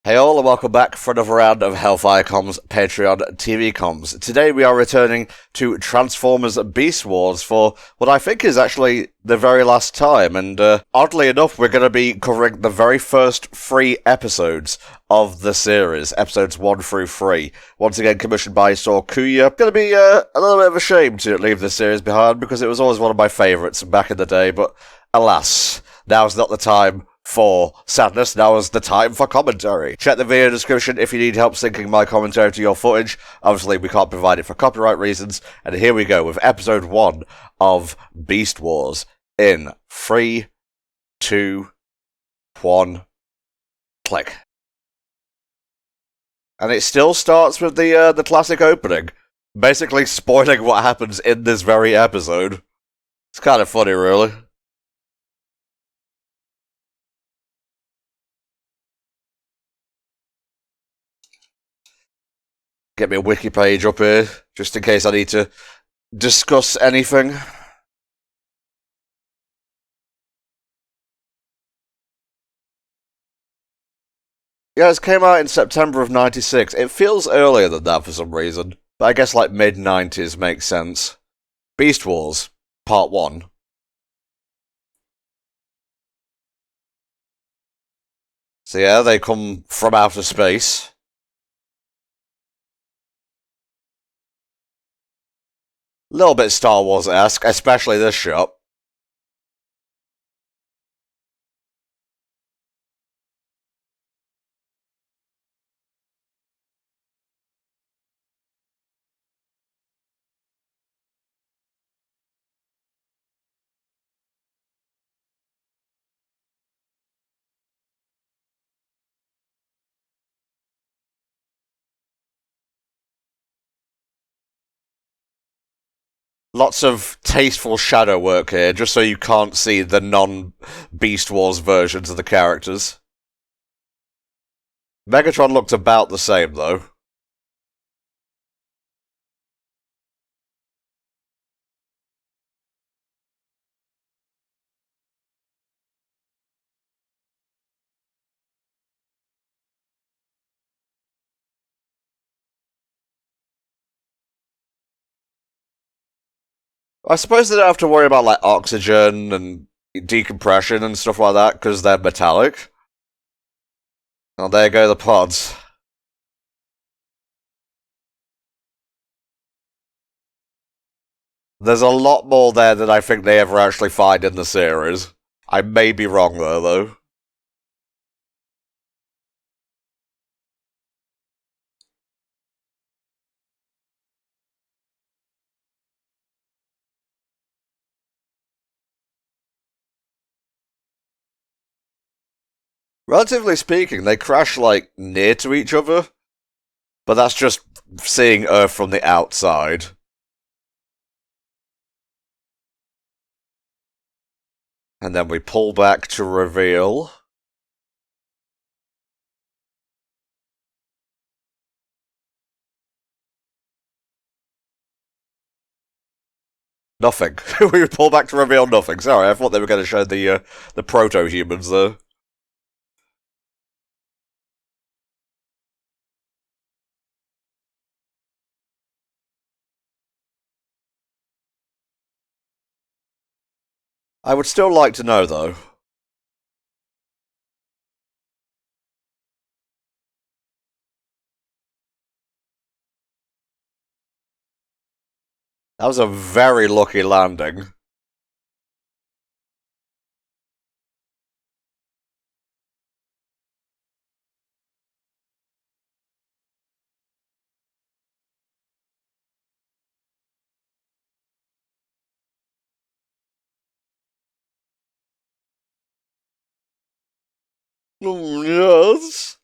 Hey all, and welcome back for another round of HellfireComms Patreon TV comms. Today we are returning to Transformers Beast Wars for what I think is actually the very last time, and oddly enough we're going to be covering the very first 3 episodes of the series, episodes 1 through 3. Once again commissioned by Sorkuya. Going to be a little bit of a shame to leave this series behind because it was always one of my favourites back in the day, but alas, now's not the time for sadness, now is the time for commentary. Check the video description if you need help syncing my commentary to your footage. Obviously, we can't provide it for copyright reasons. And here we go with episode 1 of Beast Wars in 3, 2, 1, click. And it still starts with the classic opening, basically spoiling what happens in this very episode. It's kind of funny, really. Get me a wiki page up here, just in case I need to discuss anything. Yeah, it came out in September of 96. It feels earlier than that for some reason, but I guess like mid-90s makes sense. Beast Wars, Part 1. So yeah, they come from outer space. A little bit Star Wars-esque, especially this shot. Lots of tasteful shadow work here, just so you can't see the non-Beast Wars versions of the characters. Megatron looked about the same, though. I suppose they don't have to worry about, like, oxygen and decompression and stuff like that, because they're metallic. Oh, there go the pods. There's a lot more there than I think they ever actually find in the series. I may be wrong there, though. Relatively speaking, they crash, like, near to each other. But that's just seeing Earth from the outside. And then we pull back to reveal. Nothing. We pull back to reveal nothing. Sorry, I thought they were going to show the proto-humans there. I would still like to know, though. That was a very lucky landing. Yes.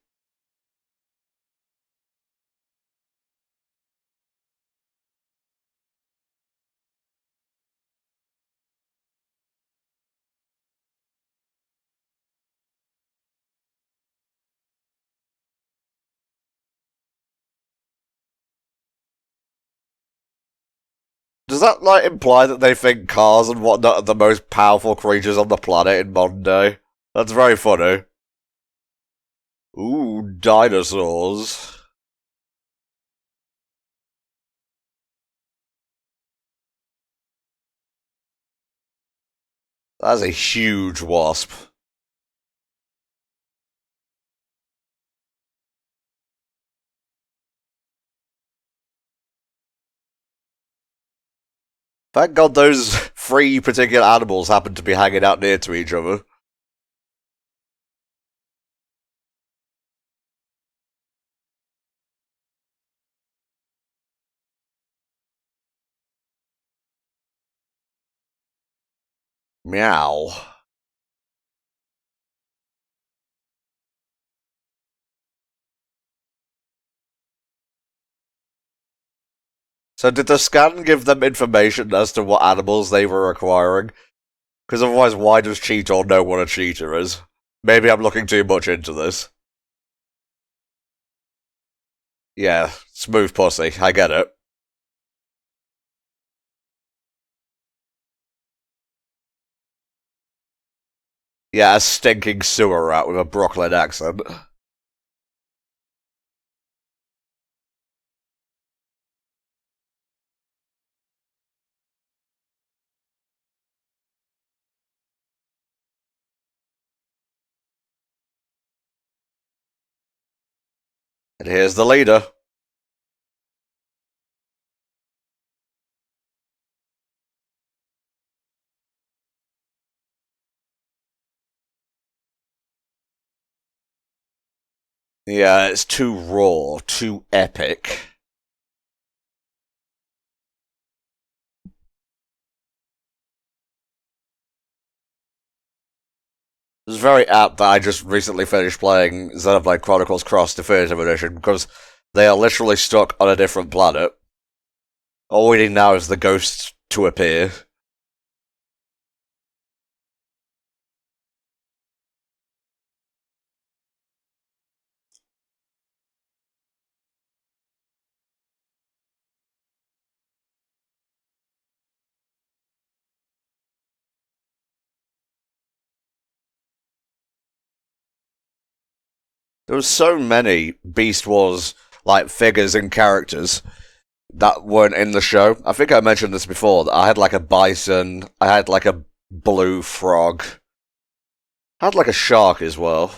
Does that, like, imply that they think cars and whatnot are the most powerful creatures on the planet in modern day? That's very funny. Ooh, dinosaurs. That's a huge wasp. Thank God those three particular animals happen to be hanging out near to each other. Meow. So did the scan give them information as to what animals they were acquiring? Because otherwise, why does Cheetor know what a cheetah is? Maybe I'm looking too much into this. Yeah, smooth pussy, I get it. Yeah, a stinking sewer rat with a Brooklyn accent. And here's the leader. Yeah, it's too raw, too epic. It's very apt that I just recently finished playing Xenoblade Chronicles Cross Definitive Edition, because they are literally stuck on a different planet. All we need now is the ghost to appear. There was so many Beast Wars like figures and characters that weren't in the show. I think I mentioned this before. That I had like a bison, I had like a blue frog, I had like a shark as well.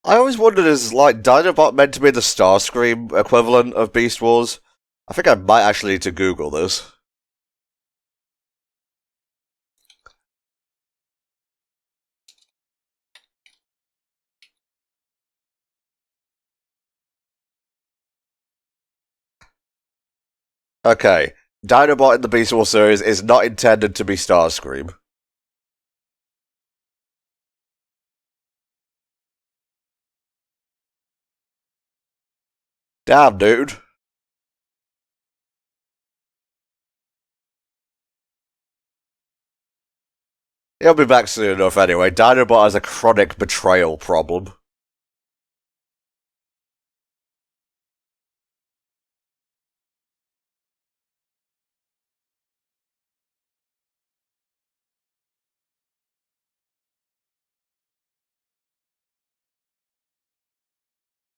I always wondered, is like Dinobot meant to be the Starscream equivalent of Beast Wars? I think I might actually need to Google this. Okay, Dinobot in the Beast Wars series is not intended to be Starscream. Damn, dude. He'll be back soon enough anyway. Dinobot has a chronic betrayal problem.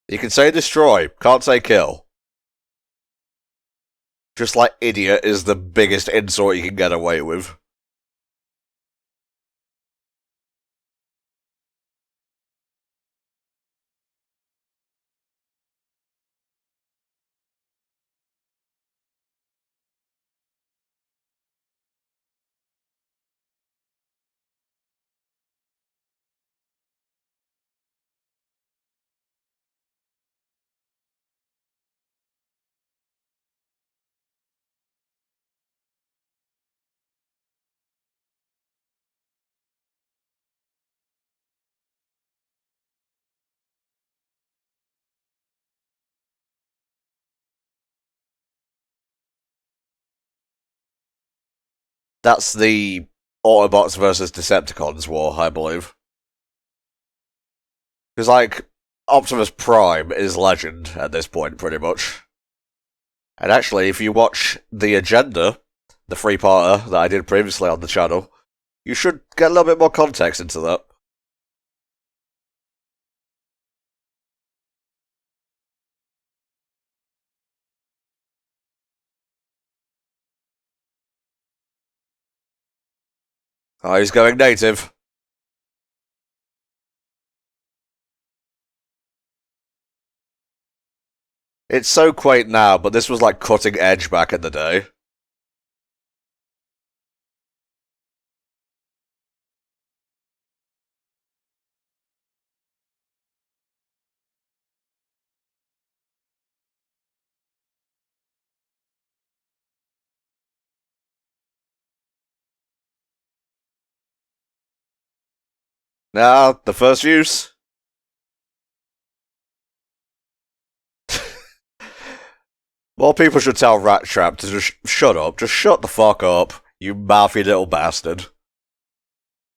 You can say destroy, can't say kill. Just like idiot is the biggest insult you can get away with. That's the Autobots versus Decepticons war, I believe. Because, like, Optimus Prime is legend at this point, pretty much. And actually, if you watch The Agenda, the three-parter that I did previously on the channel, you should get a little bit more context into that. Oh, he's going native. It's so quaint now, but this was like cutting edge back in the day. Now, the first use. More people should tell Rat Trap to just shut up. Just shut the fuck up, you mouthy little bastard.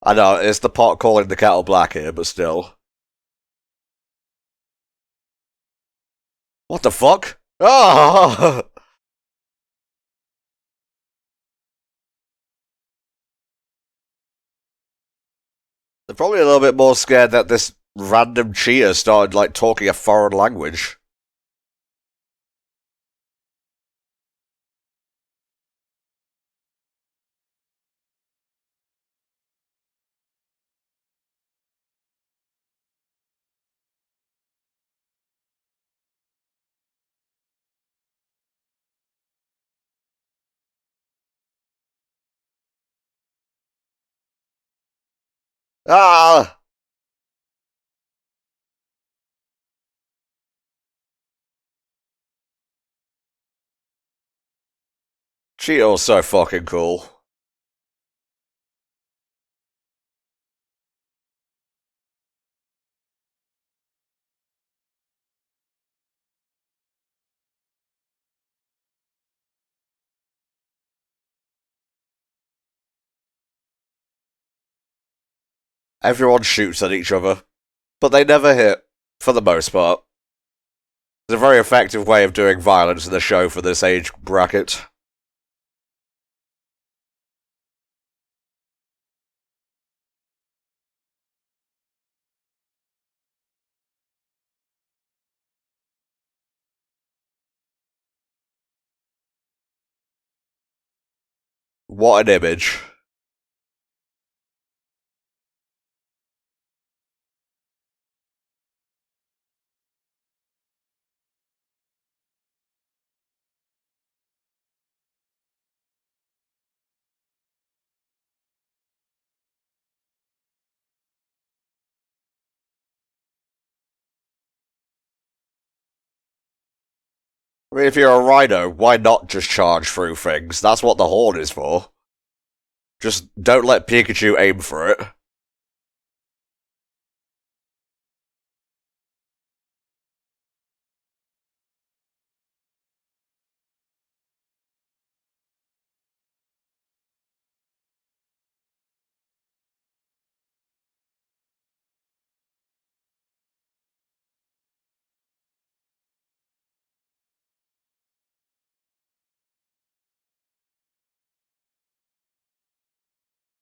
I know, it's the pot calling the kettle black here, but still. What the fuck? Ah! They're probably a little bit more scared that this random cheater started, like, talking a foreign language. Ah! Cheeto's so fucking cool. Everyone shoots at each other, but they never hit, for the most part. It's a very effective way of doing violence in the show for this age bracket. What an image. I mean, if you're a rhino, why not just charge through things? That's what the horn is for. Just don't let Pikachu aim for it.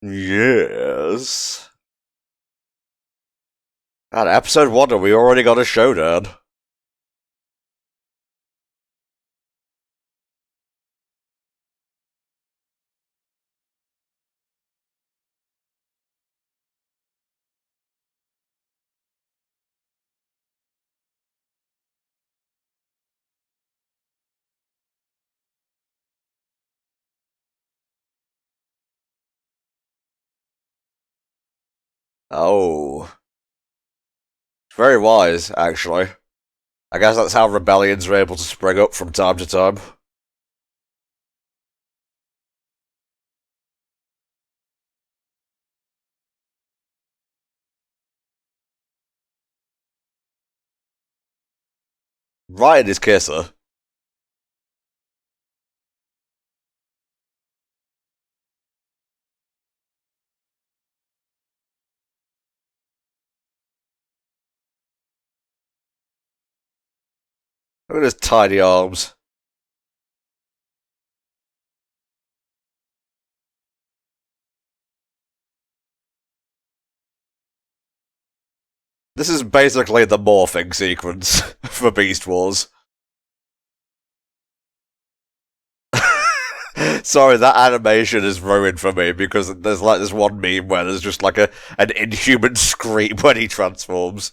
Yes. And episode 1, and we already got a showdown. Oh. Very wise, actually. I guess that's how rebellions are able to spring up from time to time. Ryan is Kisser. Look at his tiny arms. This is basically the morphing sequence for Beast Wars. Sorry, that animation is ruined for me because there's like this one meme where there's just like an inhuman scream when he transforms.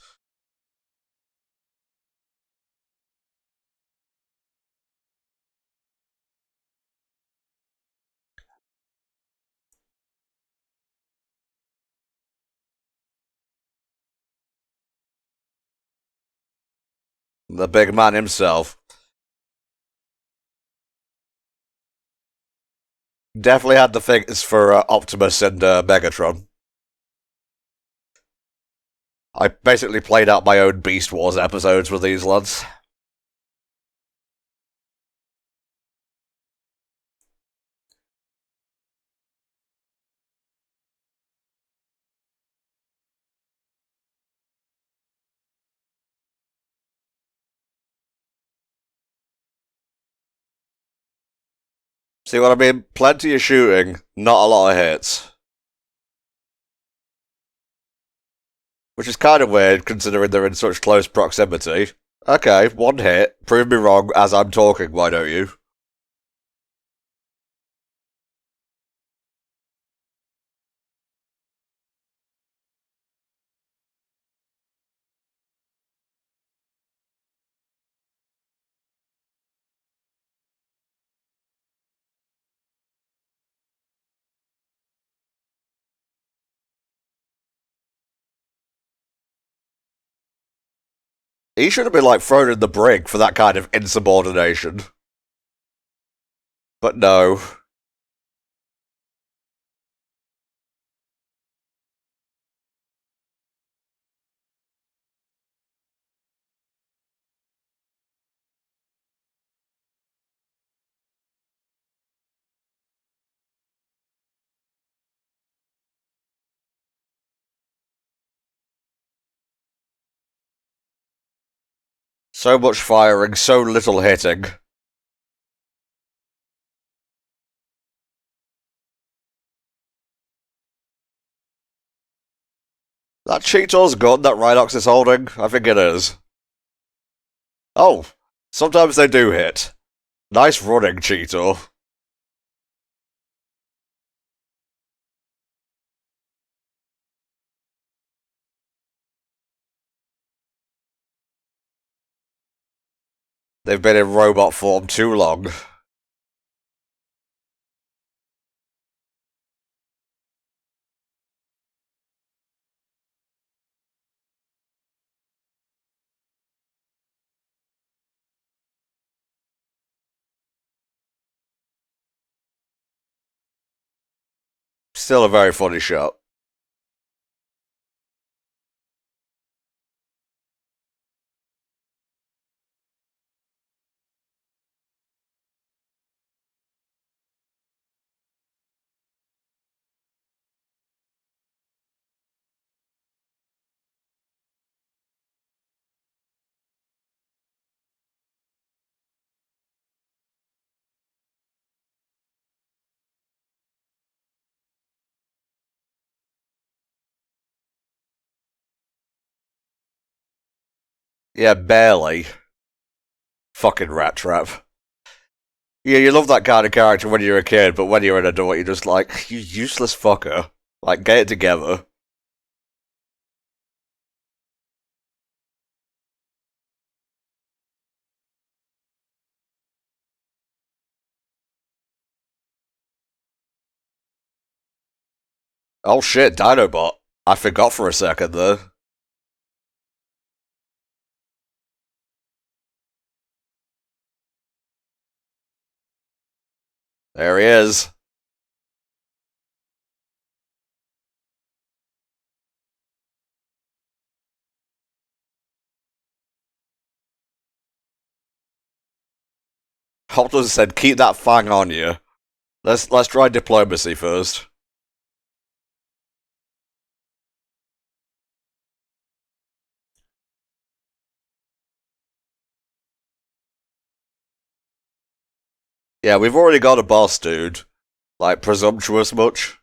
The big man himself. Definitely had the fingers for Optimus and Megatron. I basically played out my own Beast Wars episodes with these lads. See what I mean? Plenty of shooting, not a lot of hits. Which is kind of weird considering they're in such close proximity. Okay, one hit. Prove me wrong as I'm talking, why don't you? He should have been like thrown in the brig for that kind of insubordination. But no. So much firing, so little hitting. That Cheetor's gun that Rhinox is holding? I think it is. Oh, sometimes they do hit. Nice running, Cheetor. They've been in robot form too long. Still a very funny shot. Yeah, barely. Fucking rat trap. Yeah, you love that kind of character when you're a kid, but when you're an adult, you're just like, you useless fucker. Like, get it together. Oh shit, Dinobot. I forgot for a second there. There he is. Optimus said, keep that fang on you. Let's try diplomacy first. Yeah, we've already got a boss, dude. Like, presumptuous much?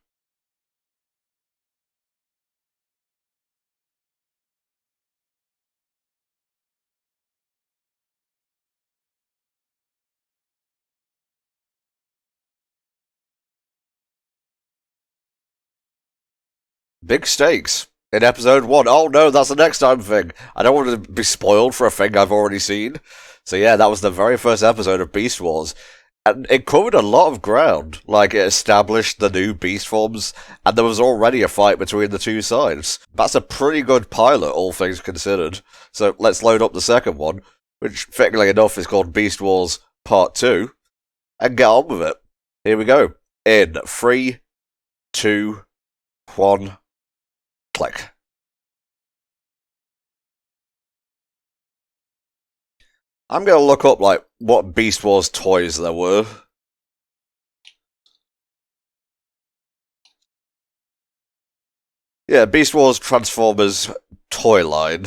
Big stakes. In episode 1. Oh no, that's the next time thing. I don't want to be spoiled for a thing I've already seen. So yeah, that was the very first episode of Beast Wars. And it covered a lot of ground. Like, it established the new beast forms, and there was already a fight between the two sides. That's a pretty good pilot, all things considered. So let's load up the second one, which, fittingly enough, is called Beast Wars Part 2, and get on with it. Here we go. In 3, 2, 1, click. I'm gonna look up, like, what Beast Wars toys there were. Yeah, Beast Wars Transformers toy line.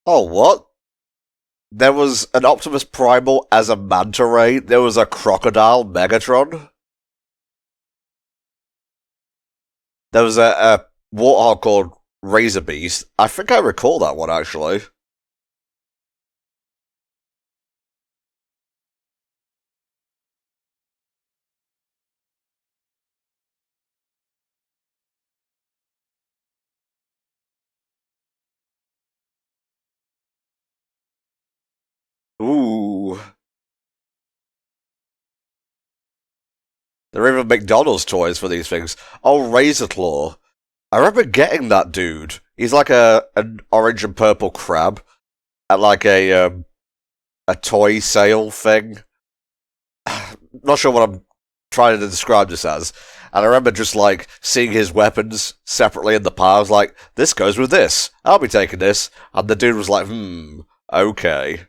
Oh, what? There was an Optimus Primal as a manta ray. There was a crocodile Megatron. There was a warthog called Razor Beast. I think I recall that one, actually. Ooh. There are even McDonald's toys for these things. Oh, Razor Claw. I remember getting that dude. He's like an orange and purple crab at like a toy sale thing. Not sure what I'm trying to describe this as. And I remember just like seeing his weapons separately in the pile. I was like, this goes with this. I'll be taking this. And the dude was like, okay.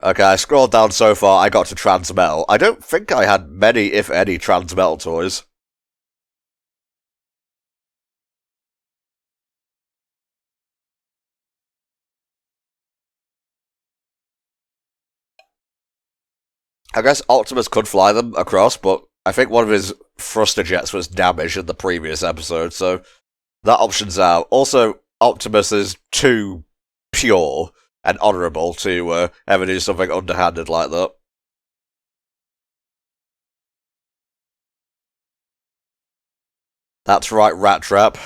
Okay, I scrolled down so far, I got to Transmetal. I don't think I had many, if any, Transmetal toys. I guess Optimus could fly them across, but I think one of his thruster jets was damaged in the previous episode, so that option's out. Also, Optimus is too pure and honourable to ever do something underhanded like that. That's right, Rat Trap.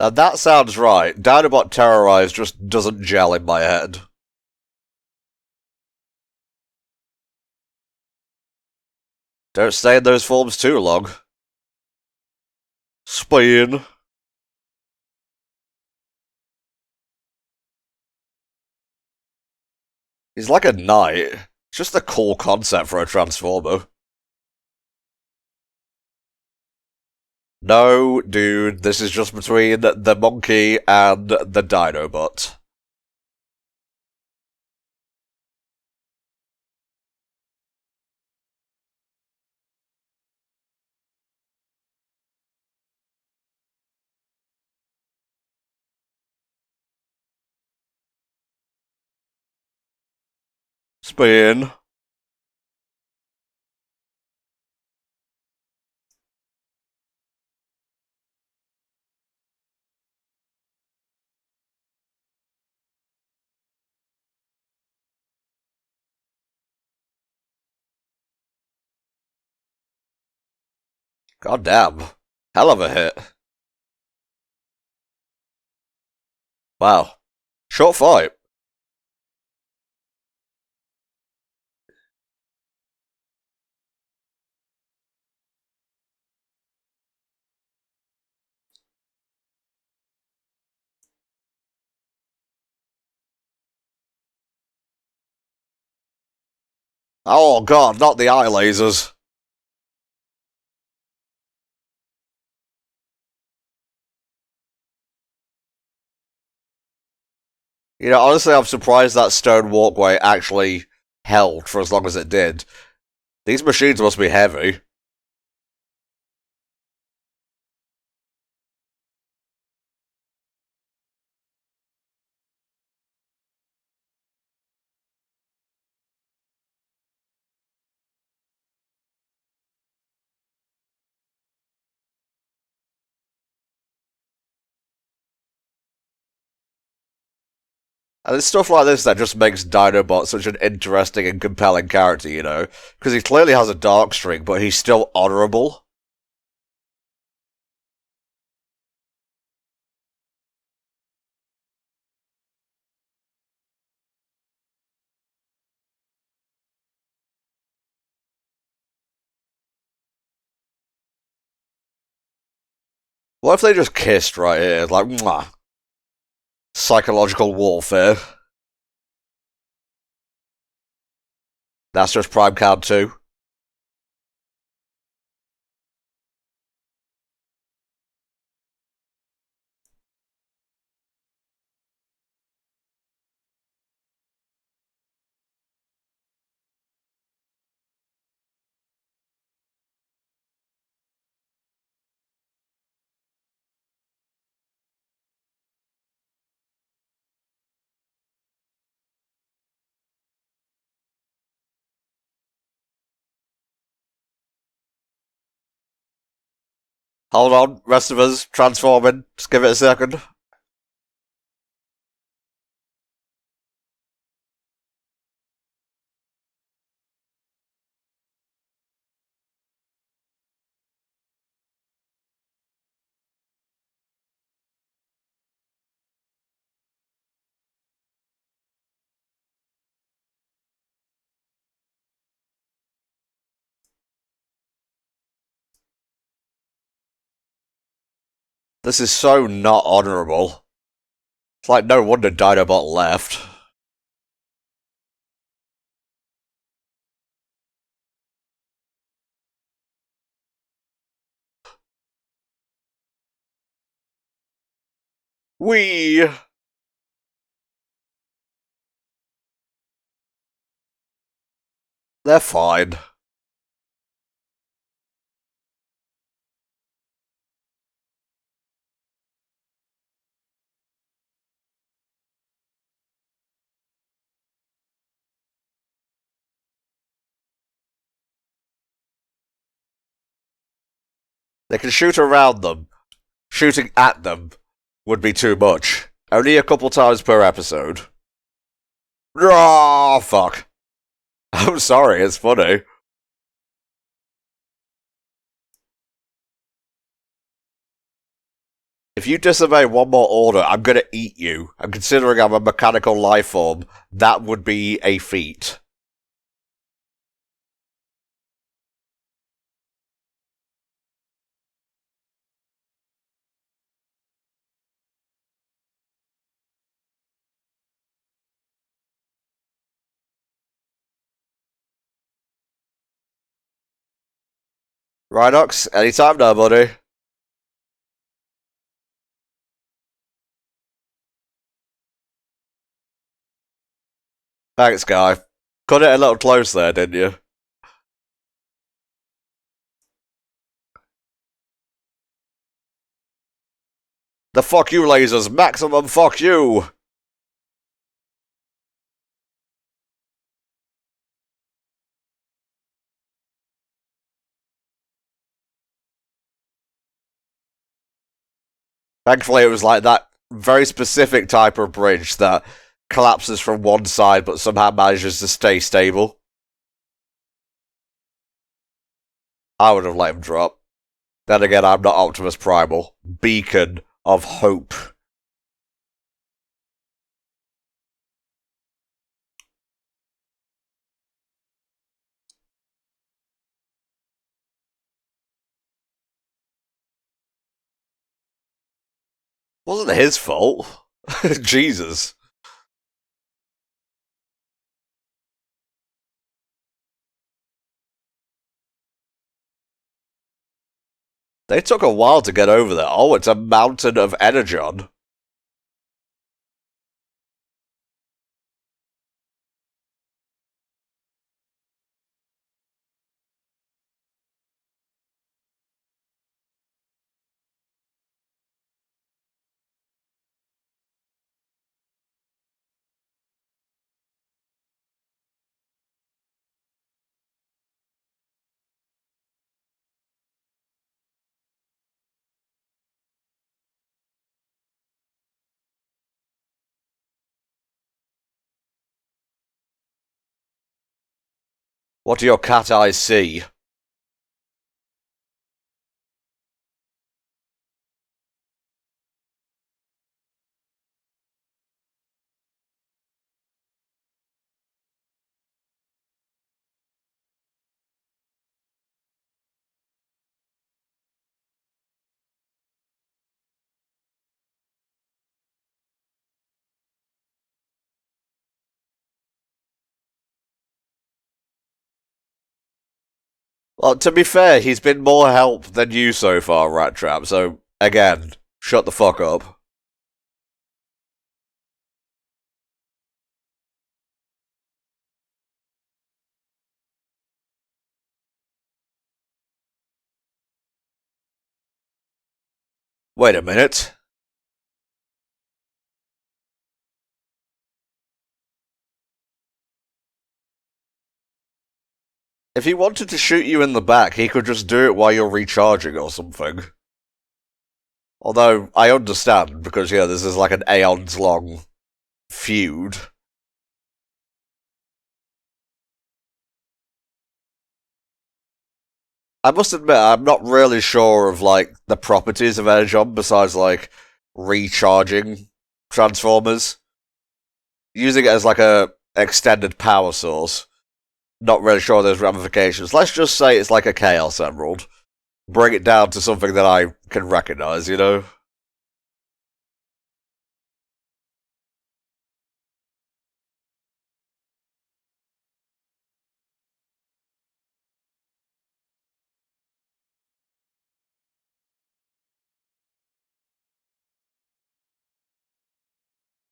That sounds right. Dinobot Terrorize just doesn't gel in my head. Don't stay in those forms too long. Spin. He's like a knight. It's just a cool concept for a Transformer. No, dude, this is just between the monkey and the Dinobot. Spin. God damn. Hell of a hit. Wow. Short fight. Oh god, not the eye lasers. You know, honestly, I'm surprised that stone walkway actually held for as long as it did. These machines must be heavy. And it's stuff like this that just makes Dinobot such an interesting and compelling character, you know? Because he clearly has a dark streak, but he's still honourable. What if they just kissed right here? Like, mwah. Psychological warfare. That's just Prime Count 2. Hold on, rest of us transforming. Just give it a second. This is so not honourable. It's like no wonder Dinobot left. We. They're fine. They can shoot around them. Shooting at them would be too much. Only a couple times per episode. Oh, fuck. I'm sorry, it's funny. If you disobey one more order, I'm gonna eat you. And considering I'm a mechanical life form, that would be a feat. Rhinox, anytime now, buddy. Thanks, guy. Cut it a little close there, didn't you? The fuck you lasers, maximum fuck you! Thankfully, it was like that very specific type of bridge that collapses from one side but somehow manages to stay stable. I would have let him drop. Then again, I'm not Optimus Primal. Beacon of hope. Wasn't his fault. Jesus. They took a while to get over there. Oh, it's a mountain of energon. What do your cat eyes see? Well, to be fair, he's been more help than you so far, Rat Trap, so, again, shut the fuck up. Wait a minute. If he wanted to shoot you in the back, he could just do it while you're recharging or something. Although, I understand, because, yeah, this is like an aeons-long feud. I must admit, I'm not really sure of, like, the properties of Energon besides, like, recharging transformers. Using it as, like, a extended power source. Not really sure there's ramifications. Let's just say it's like a Chaos Emerald. Bring it down to something that I can recognize, you know?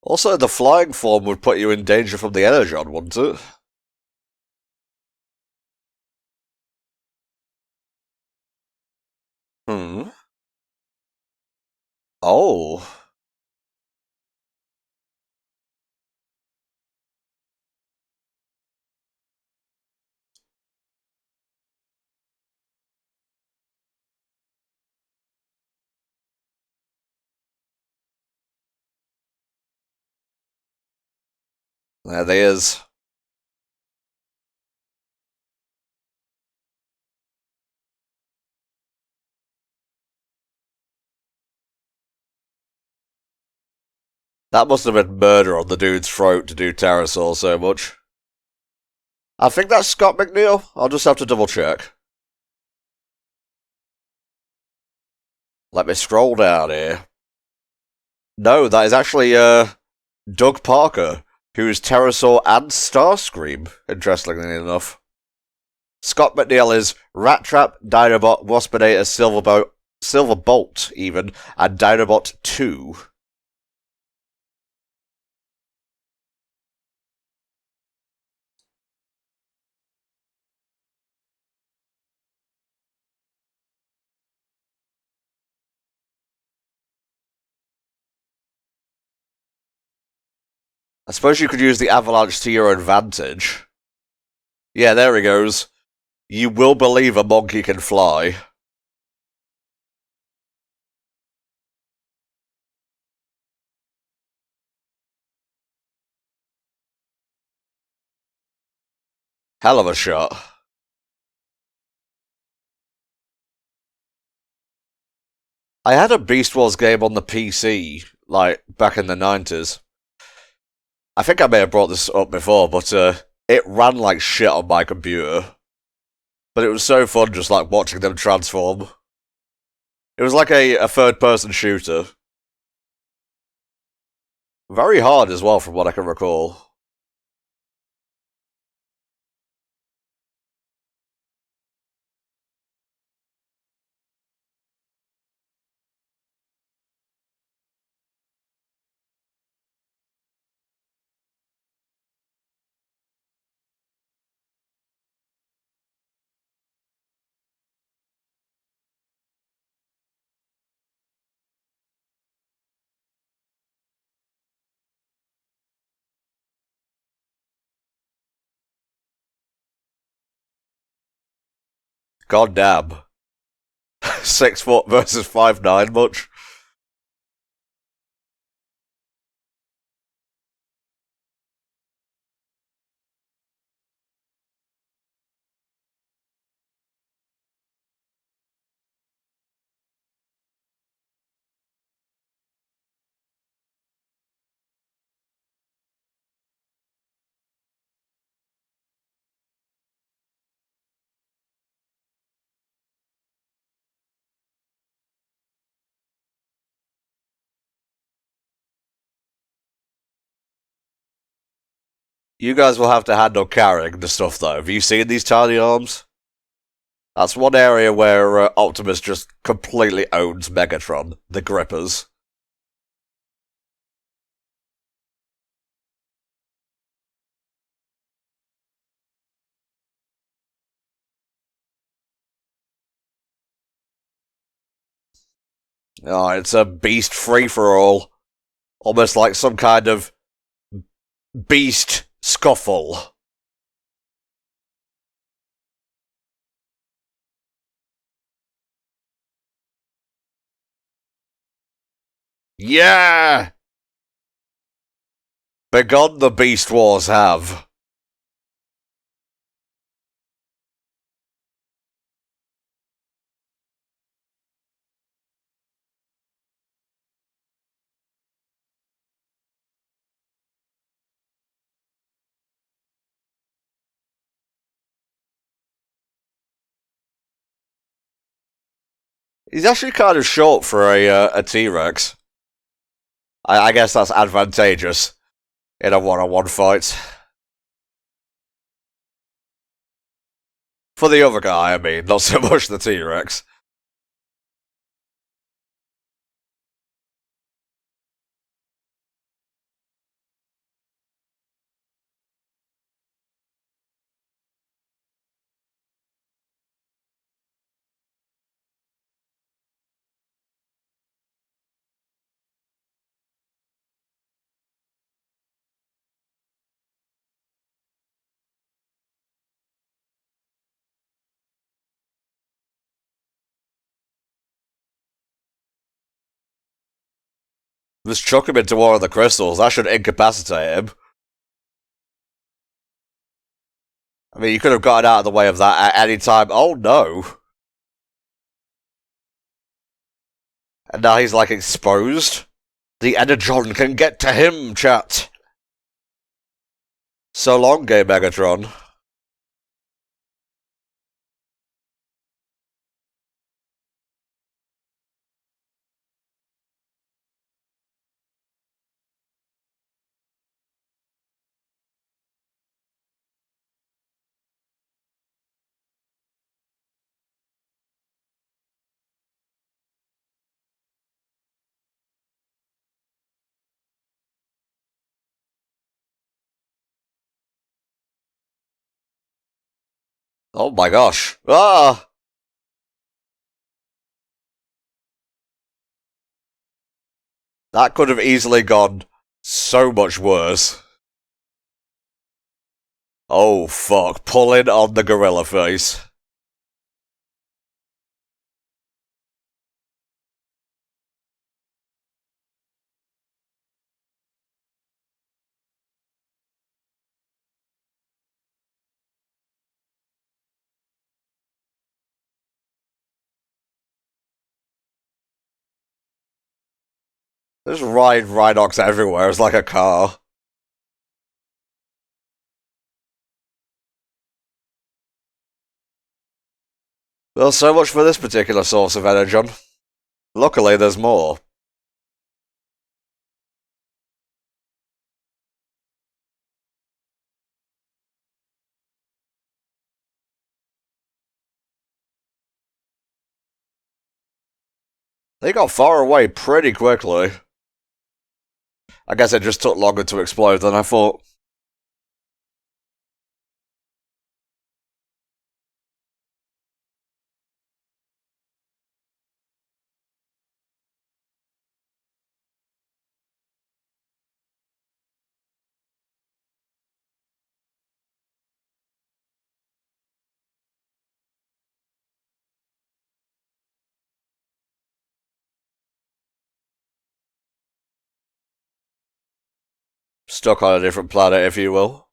Also, the flying form would put you in danger from the Energon, wouldn't it? Hmm. Oh. There they is. That must have been murder on the dude's throat to do Pterosaur so much. I think that's Scott McNeil. I'll just have to double check. Let me scroll down here. No, that is actually, Doug Parker, who is Pterosaur and Starscream, interestingly enough. Scott McNeil is Rat Trap, Dinobot, Waspinator, Silverbolt, even, and Dinobot 2. I suppose you could use the avalanche to your advantage. Yeah, there he goes. You will believe a monkey can fly. Hell of a shot. I had a Beast Wars game on the PC, like, back in the 90s. I think I may have brought this up before, but it ran like shit on my computer. But it was so fun just like watching them transform. It was like a third-person shooter. Very hard as well, from what I can recall. God damn. 6 foot versus 5'9", much? You guys will have to handle carrying the stuff, though. Have you seen these tiny arms? That's one area where Optimus just completely owns Megatron, the Grippers. Oh, it's a beast free-for-all. Almost like some kind of beast scuffle. Yeah! Begun the Beast Wars have. He's actually kind of short for a T-Rex. I guess that's advantageous in a one-on-one fight. For the other guy, I mean, not so much the T-Rex. Just chuck him into one of the crystals. That should incapacitate him. I mean, you could have gotten out of the way of that at any time. Oh no. And now he's like exposed. The Energon can get to him, chat. So long, Gay Megatron. Oh my gosh. Ah! That could have easily gone so much worse. Oh fuck. Pulling on the gorilla face. There's Rhinox everywhere. It's like a car. Well, so much for this particular source of energon. Luckily, there's more. They got far away pretty quickly. I guess it just took longer to explode than I thought. Stuck on a different planet, if you will.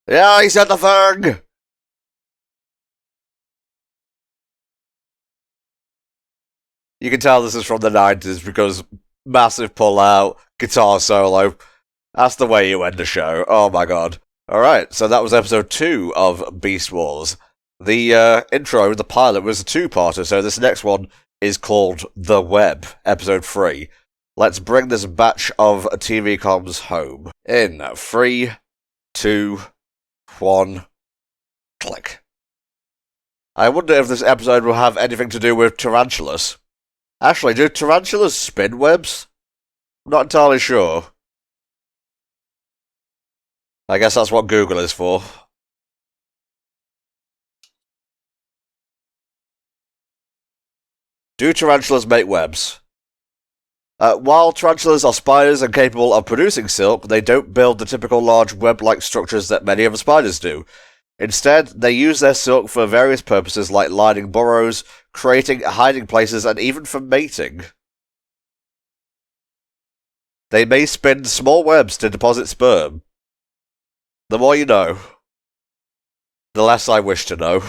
Yeah, he said the thing! You can tell this is from the 90s because massive pull out, guitar solo. That's the way you end the show. Oh my god. Alright, so that was episode 2 of Beast Wars. The intro, the pilot, was a two-parter, so this next one is called The Web, episode 3. Let's bring this batch of TV comms home. In 3, 2, 1, click. I wonder if this episode will have anything to do with tarantulas. Actually, do tarantulas spin webs? I'm not entirely sure. I guess that's what Google is for. Do tarantulas make webs? While tarantulas are spiders and capable of producing silk, they don't build the typical large web-like structures that many other spiders do. Instead, they use their silk for various purposes like lining burrows, creating hiding places, and even for mating. They may spin small webs to deposit sperm. The more you know. The less I wish to know.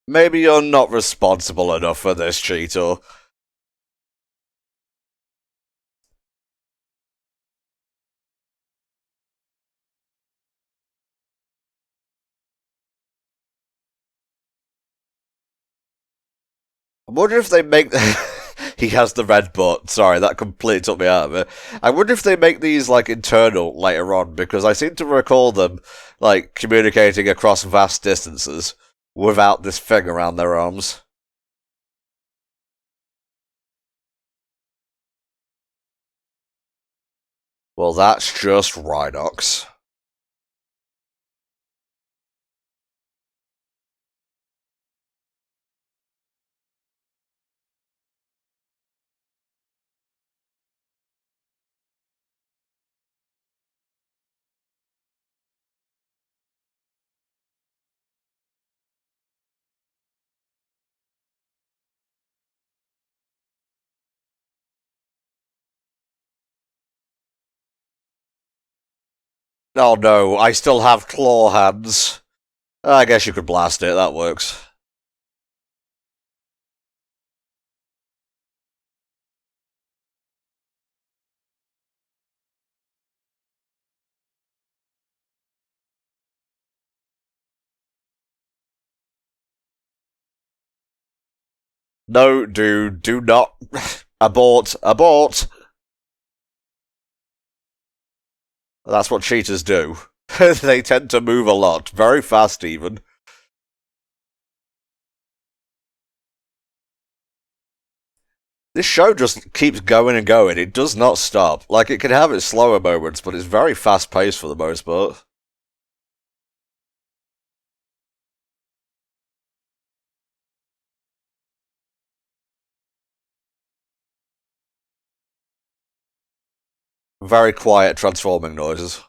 Maybe you're not responsible enough for this, Cheetor. I wonder if they make... He has the red butt. Sorry, that completely took me out of it. I wonder if they make these, like, internal later on, because I seem to recall them, like, communicating across vast distances without this thing around their arms. Well, that's just Rhinox. Oh no, I still have claw hands. I guess you could blast it, that works. No, dude, do not. Abort, abort! That's what cheaters do. They tend to move a lot, very fast even. This show just keeps going and going, it does not stop. Like, it can have its slower moments, but it's very fast paced for the most part. Very quiet transforming noises.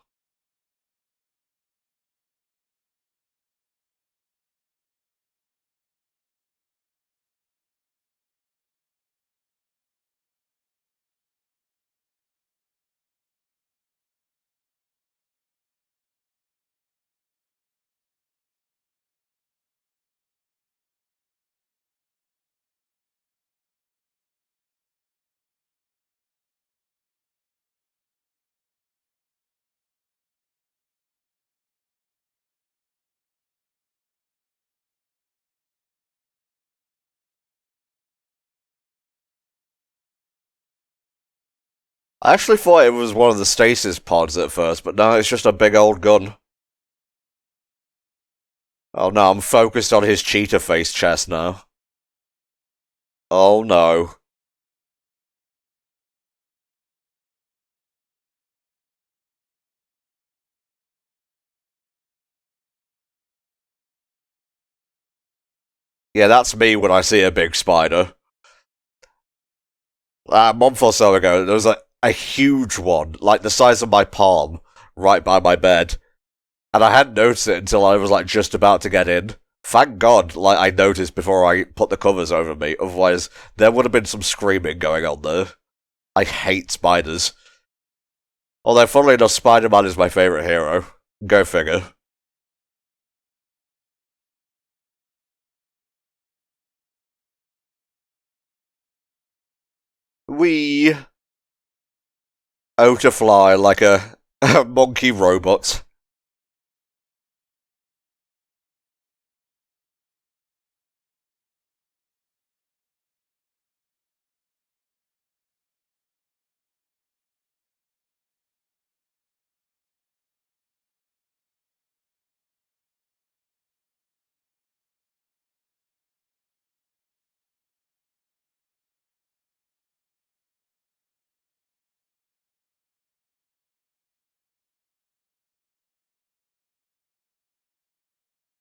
I actually thought it was one of the stasis pods at first, but no, it's just a big old gun. Oh no, I'm focused on his cheetah face chest now. Oh no. Yeah, that's me when I see a big spider. A month or so ago, there was a huge one, like the size of my palm, right by my bed. And I hadn't noticed it until I was like just about to get in. Thank God, like I noticed before I put the covers over me, otherwise there would have been some screaming going on there. I hate spiders. Although, funnily enough, Spider-Man is my favourite hero. Go figure. We out to fly like a monkey robot.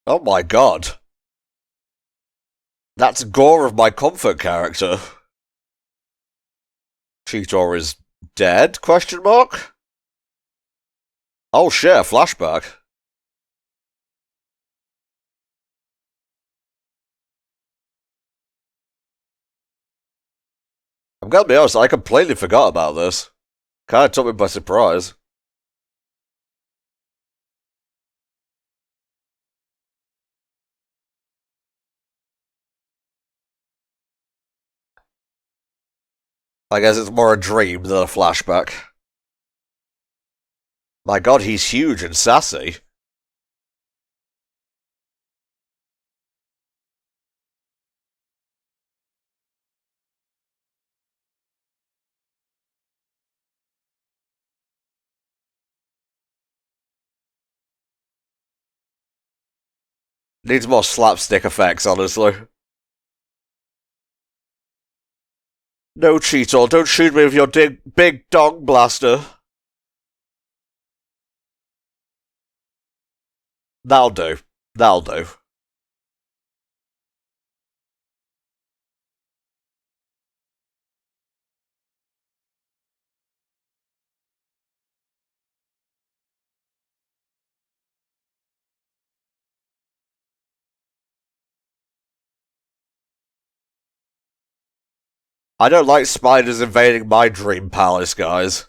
Oh my god. That's Gore of my comfort character. Cheetor is dead? Question mark? Oh shit, flashback. I'm gonna be honest, I completely forgot about this. Kinda took me by surprise. I guess it's more a dream than a flashback. My god, he's huge and sassy. Needs more slapstick effects, honestly. No, Cheetor, don't shoot me with your big dog blaster. That'll do. That'll do. I don't like spiders invading my dream palace, guys.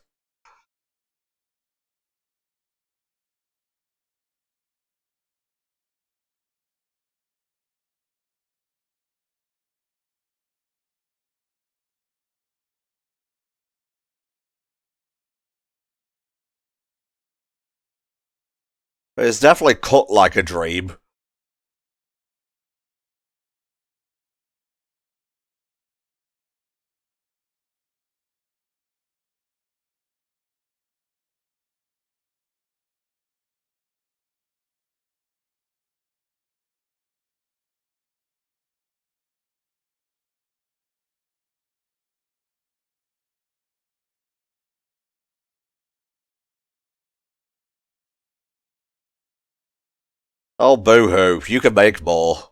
It's definitely cut like a dream. Oh, boo-hoo. You can make more.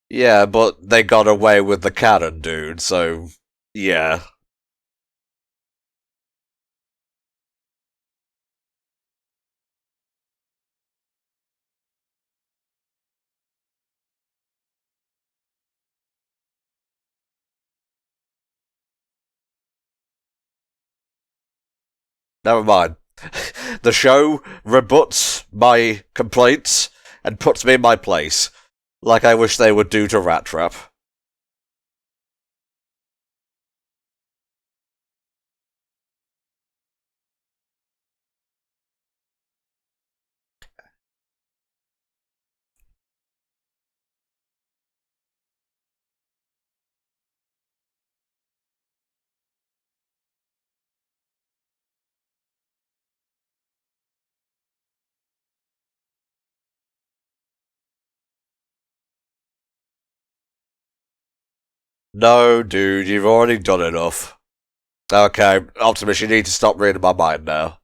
Yeah, but they got away with the cannon, dude, so... Yeah. Never mind. The show rebuts my complaints and puts me in my place, like I wish they would do to Rat Trap. No, dude, you've already done enough. Okay, Optimus, you need to stop reading my mind now.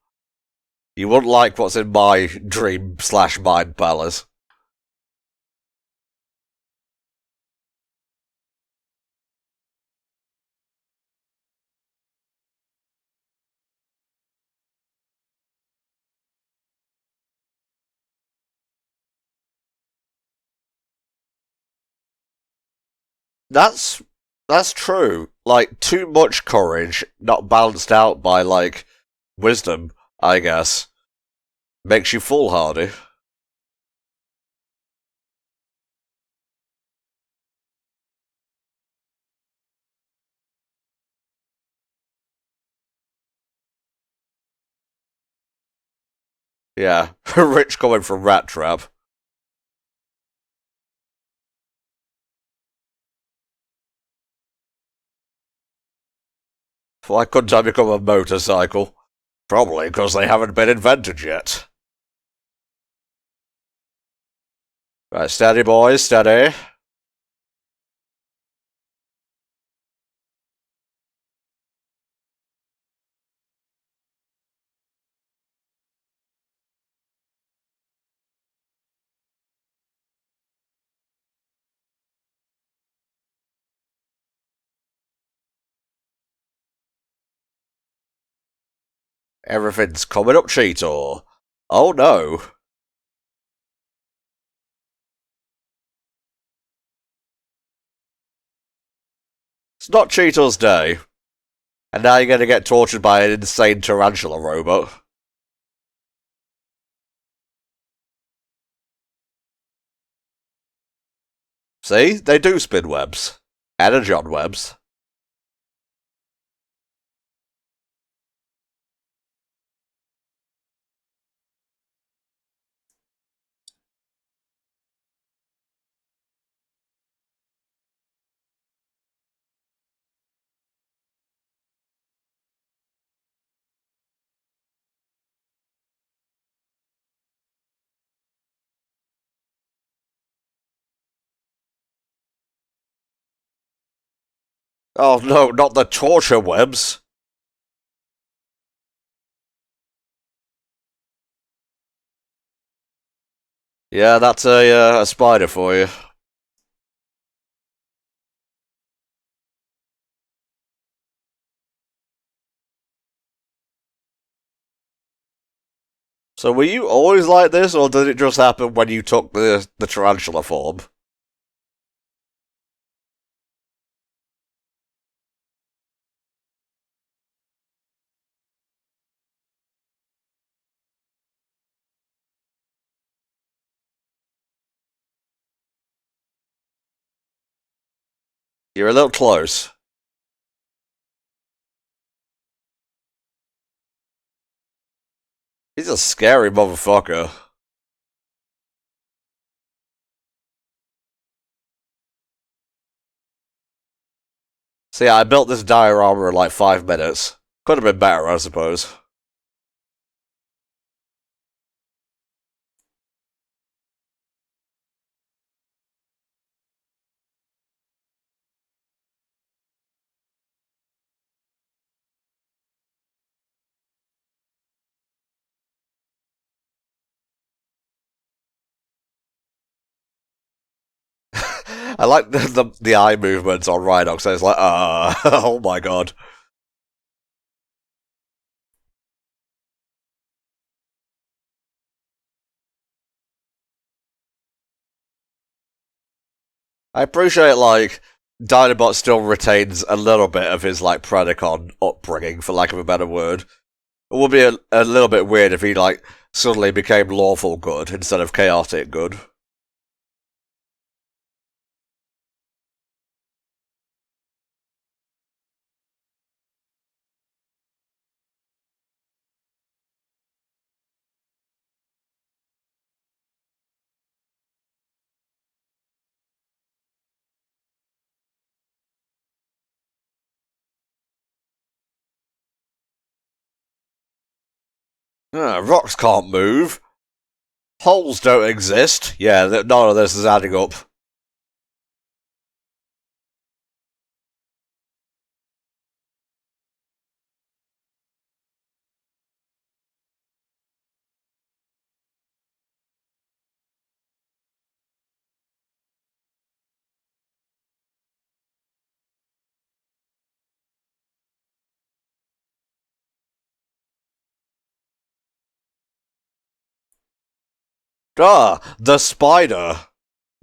You wouldn't like what's in my dream/mind palace. That's that's true. Like, too much courage, not balanced out by, like, wisdom, I guess, makes you foolhardy. Yeah, rich coming from Rat Trap. Why couldn't I become a motorcycle? Probably because they haven't been invented yet. Right, steady boys, steady. Everything's coming up, Cheetor. Oh no. It's not Cheetor's day. And now you're gonna get tortured by an insane tarantula robot. See? They do spin webs. Energon webs. Oh no, not the torture webs. Yeah, that's a spider for you. So were you always like this, or did it just happen when you took the tarantula form? You're a little close. He's a scary motherfucker. See, I built this diorama in like 5 minutes. Could have been better, I suppose. I like the eye movements on Rhinox, so it's like, oh my god. I appreciate, like, Dinobot still retains a little bit of his, like, Predacon upbringing, for lack of a better word. It would be a little bit weird if he, like, suddenly became lawful good instead of chaotic good. Rocks can't move. Holes don't exist. Yeah, none of this is adding up. Ah, the spider.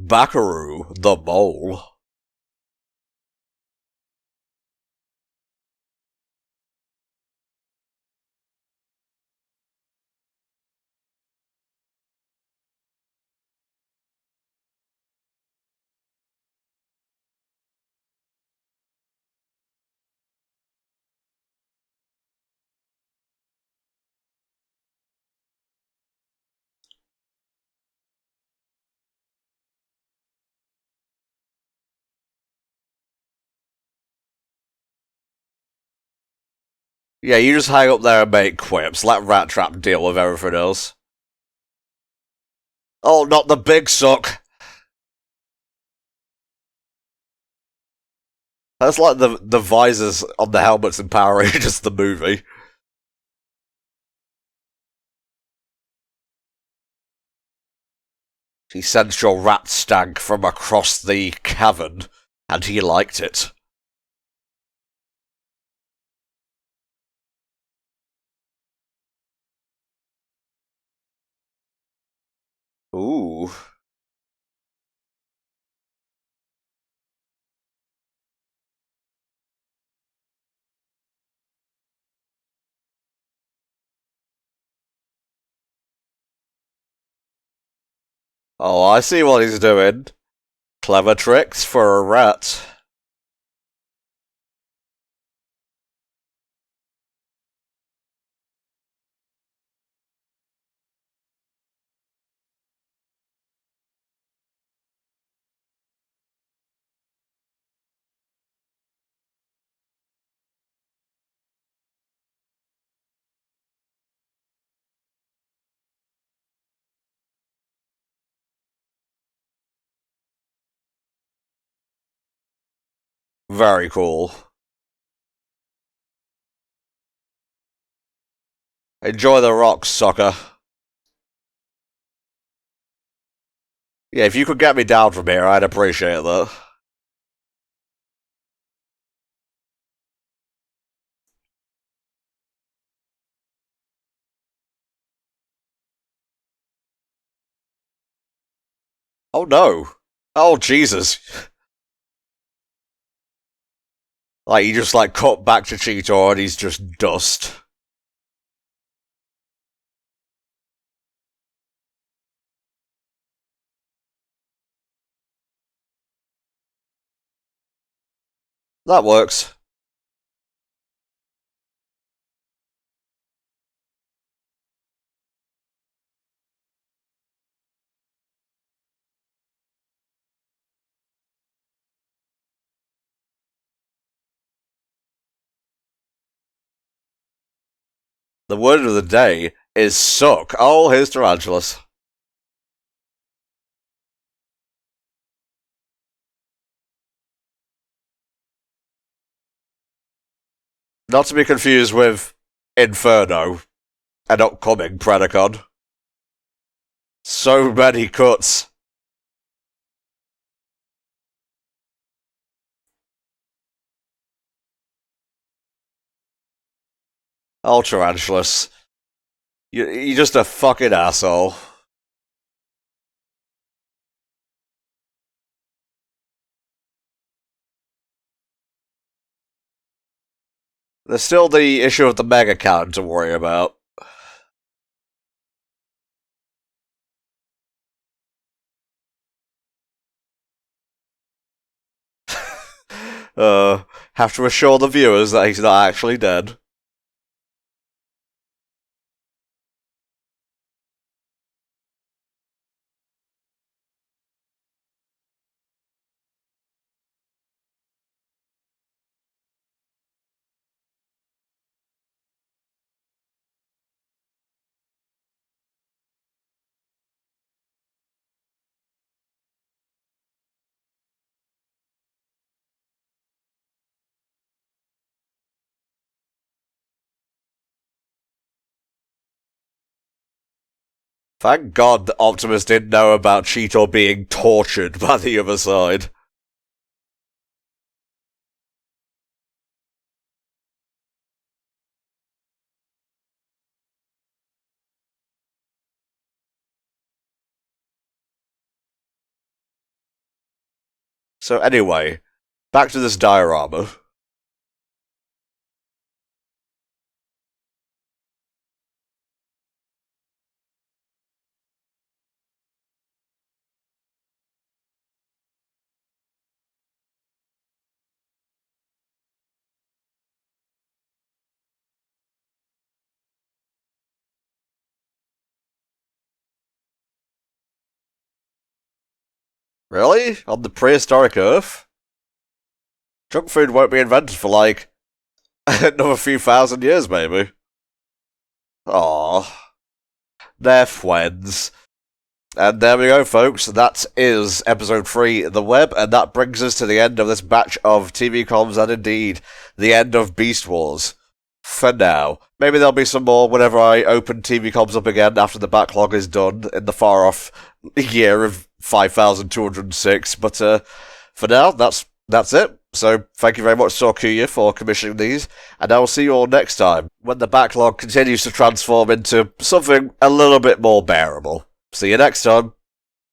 Bakaru, the mole. Yeah, you just hang up there and make quips. Let Rat Trap deal with everything else. Oh, not the big suck. That's like the visors on the helmets in Power Rangers the movie. He sensed your rat stank from across the cavern, and he liked it. Ooh. Oh, I see what he's doing. Clever tricks for a rat. Very cool. Enjoy the rocks, sucker. Yeah, if you could get me down from here, I'd appreciate that. Oh no. Oh Jesus. Like, you just, like, cut back to Cheetor and he's just dust. That works. The word of the day is suck. Oh, here's Tarantulas. Not to be confused with Inferno, an upcoming Predacon. So many cuts. Oh, Tarantulas. You're just a fucking asshole. There's still the issue of the Mega Cannon to worry about. Have to assure the viewers that he's not actually dead. Thank God that Optimus didn't know about Cheetor being tortured by the other side. So anyway, back to this diorama. Really? On the prehistoric Earth? Junk food won't be invented for, like, another few thousand years, maybe. Aww. They're friends. And there we go, folks. That is episode 3, The Web, and that brings us to the end of this batch of TV comms, and indeed, the end of Beast Wars. For now. Maybe there'll be some more whenever I open TV comms up again after the backlog is done in the far-off year of 5206, but for now, that's it. So, thank you very much, Sorkuya, for commissioning these, and I will see you all next time, when the backlog continues to transform into something a little bit more bearable. See you next time.